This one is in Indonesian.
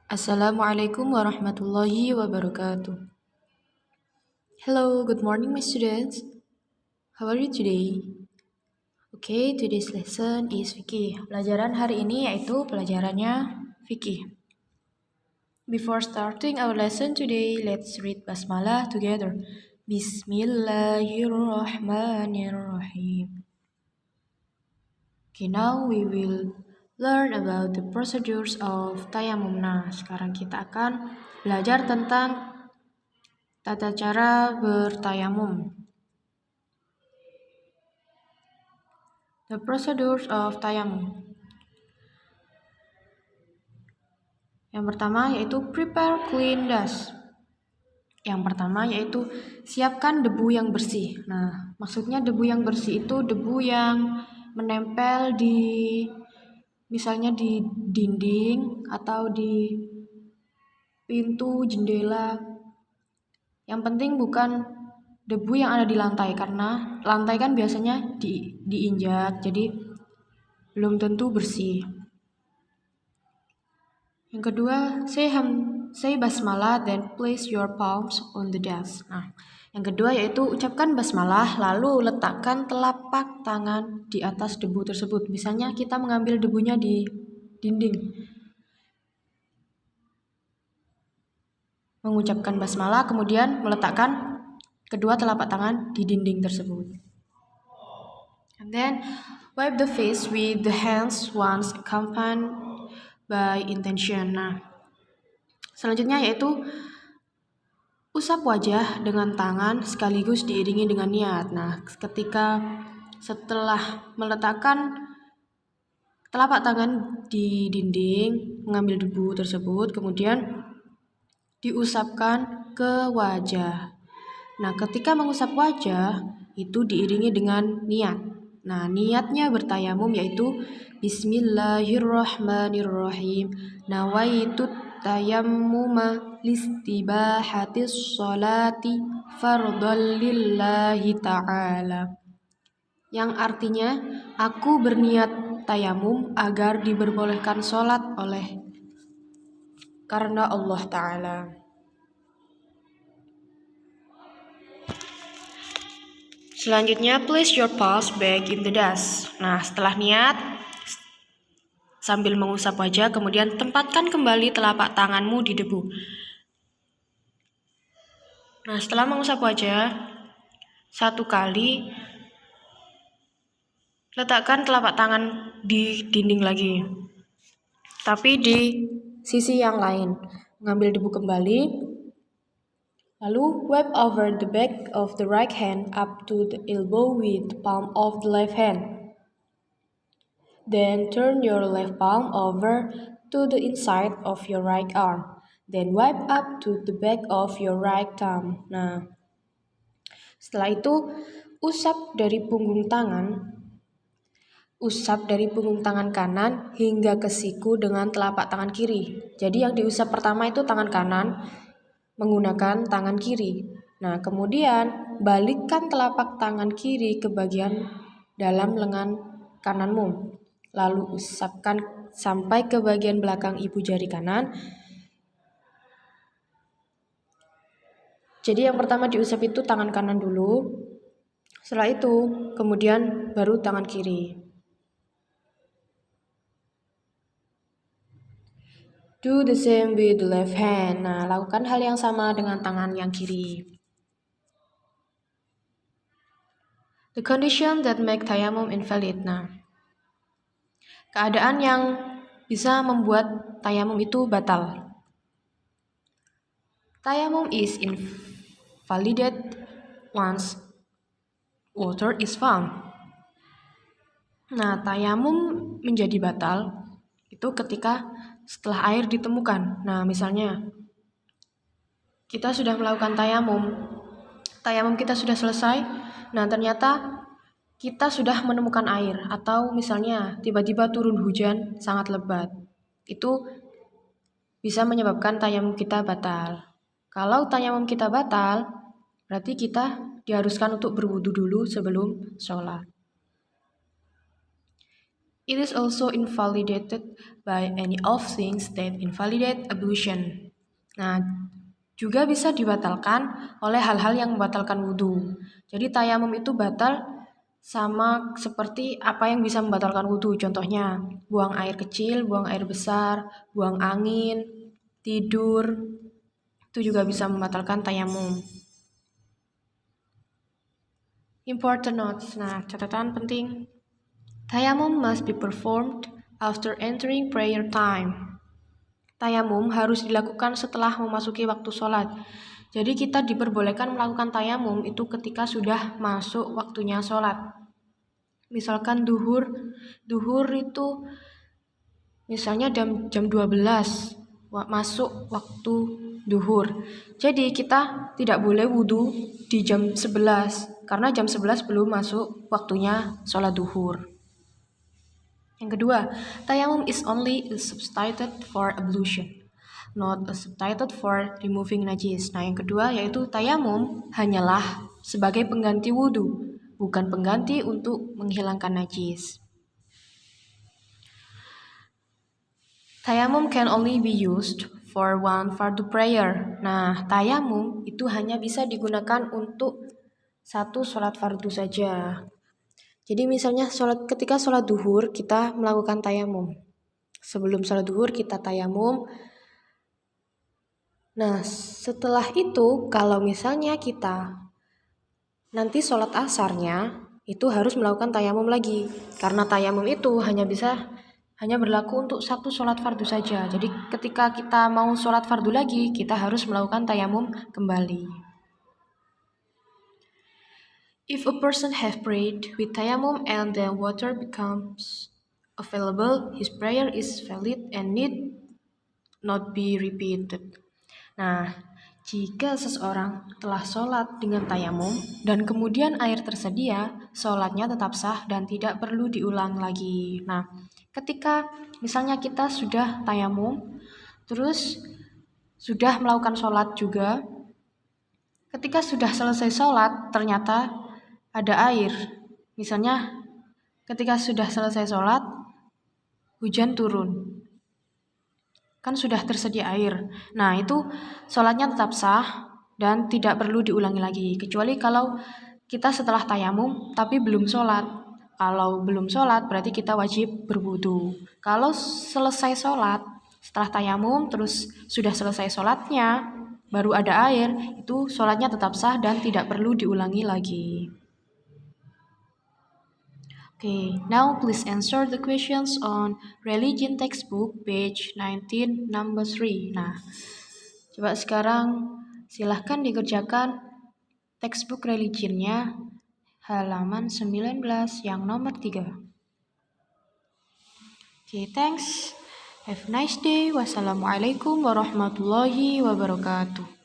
Assalamualaikum warahmatullahi wabarakatuh. Hello, good morning, my students. How are you today? Okay, today's lesson is fikih. Pelajaran hari ini yaitu pelajarannya fikih. Before starting our lesson today, let's read basmalah together. Bismillahirrahmanirrahim. Okay, now we will learn about the procedures of tayammum. Nah, sekarang kita akan belajar tentang tata cara bertayamum. The procedures of tayamum. Yang pertama yaitu prepare clean dust. Yang pertama yaitu siapkan debu yang bersih. Nah, maksudnya debu yang bersih itu debu yang menempel di misalnya di dinding atau di pintu, jendela. Yang penting bukan debu yang ada di lantai, karena lantai kan biasanya diinjak, jadi belum tentu bersih. Yang kedua, say basmalah, then place your palms on the dust. Nah, yang kedua yaitu ucapkan basmalah, lalu letakkan telapak tangan di atas debu tersebut. Misalnya kita mengambil debunya di dinding. Mengucapkan basmalah, kemudian meletakkan kedua telapak tangan di dinding tersebut. And then wipe the face with the hands once accompanied by intention. Nah, selanjutnya yaitu usap wajah dengan tangan sekaligus diiringi dengan niat. Nah, ketika setelah meletakkan telapak tangan di dinding, mengambil debu tersebut, kemudian diusapkan ke wajah. Nah, ketika mengusap wajah, itu diiringi dengan niat. Nah, niatnya bertayamum yaitu Bismillahirrahmanirrahim. Nawaitu tayammuma listibahatis sholati fardhal lillahi ta'ala. Yang artinya, aku berniat tayamum agar diperbolehkan sholat karena Allah Ta'ala. Selanjutnya, place your palms back in the dust. Nah, setelah niat, sambil mengusap wajah, kemudian tempatkan kembali telapak tanganmu di debu. Nah, setelah mengusap wajah, satu kali, letakkan telapak tangan di dinding lagi. Tapi di sisi yang lain, mengambil debu kembali, lalu wipe over the back of the right hand up to the elbow with the palm of the left hand. Then turn your left palm over to the inside of your right arm. Then wipe up to the back of your right thumb. Nah, setelah itu usap dari punggung tangan kanan hingga ke siku dengan telapak tangan kiri. Jadi yang diusap pertama itu tangan kanan menggunakan tangan kiri. Nah, kemudian balikkan telapak tangan kiri ke bagian dalam lengan kananmu. Lalu usapkan sampai ke bagian belakang ibu jari kanan. Jadi yang pertama diusap itu tangan kanan dulu. Setelah itu kemudian baru tangan kiri. Do the same with the left hand. Nah, lakukan hal yang sama dengan tangan yang kiri. The condition that make tayammum invalid. Nah, keadaan yang bisa membuat tayamum itu batal. Tayamum is invalidated once water is found. Nah, tayamum menjadi batal itu ketika setelah air ditemukan. Nah, misalnya kita sudah melakukan tayamum kita sudah selesai. Nah, ternyata kita sudah menemukan air, atau misalnya tiba-tiba turun hujan sangat lebat. Itu bisa menyebabkan tayamum kita batal. Kalau tayamum kita batal, berarti kita diharuskan untuk berwudu dulu sebelum sholat. It is also invalidated by any of things that invalidate ablution. Nah, juga bisa dibatalkan oleh hal-hal yang membatalkan wudhu. Jadi tayamum itu batal sama seperti apa yang bisa membatalkan wudhu. Contohnya, buang air kecil, buang air besar, buang angin, tidur, itu juga bisa membatalkan tayamum. Important notes. Nah, catatan penting. Tayamum must be performed after entering prayer time. Tayamum harus dilakukan setelah memasuki waktu sholat. Jadi kita diperbolehkan melakukan tayamum itu ketika sudah masuk waktunya sholat. Misalkan duhur itu misalnya jam 12 masuk waktu duhur. Jadi kita tidak boleh wudhu di jam 11 karena jam 11 belum masuk waktunya sholat duhur. Yang kedua, tayamum is only a substitute for ablution, not a substitute for removing najis. Nah, yang kedua yaitu tayamum hanyalah sebagai pengganti wudhu, bukan pengganti untuk menghilangkan najis. Tayamum can only be used for one fardu prayer. Nah, tayamum itu hanya bisa digunakan untuk satu sholat fardu saja. Jadi misalnya ketika sholat duhur kita melakukan tayamum. Sebelum sholat duhur kita tayamum. Nah, setelah itu kalau misalnya kita nanti sholat asarnya itu harus melakukan tayamum lagi. Karena tayamum itu hanya berlaku untuk satu sholat fardu saja. Jadi ketika kita mau sholat fardu lagi, kita harus melakukan tayamum kembali. If a person have prayed with tayammum and then water becomes available, his prayer is valid and need not be repeated. Nah, jika seseorang telah sholat dengan tayamum dan kemudian air tersedia, sholatnya tetap sah dan tidak perlu diulang lagi. Nah, ketika misalnya kita sudah tayamum, terus sudah melakukan sholat juga, ketika sudah selesai sholat, ternyata ada air. Misalnya ketika sudah selesai sholat, hujan turun. Kan sudah tersedia air. Nah, itu sholatnya tetap sah dan tidak perlu diulangi lagi. Kecuali kalau kita setelah tayamum tapi belum sholat. Kalau belum sholat berarti kita wajib berwudu. Kalau selesai sholat, setelah tayamum terus sudah selesai sholatnya, baru ada air, itu sholatnya tetap sah dan tidak perlu diulangi lagi. Okay, now please answer the questions on religion textbook page 19 number 3. Nah, coba sekarang silahkan dikerjakan textbook religionnya halaman 19 yang nomor 3. Okay, thanks. Have a nice day. Wassalamualaikum warahmatullahi wabarakatuh.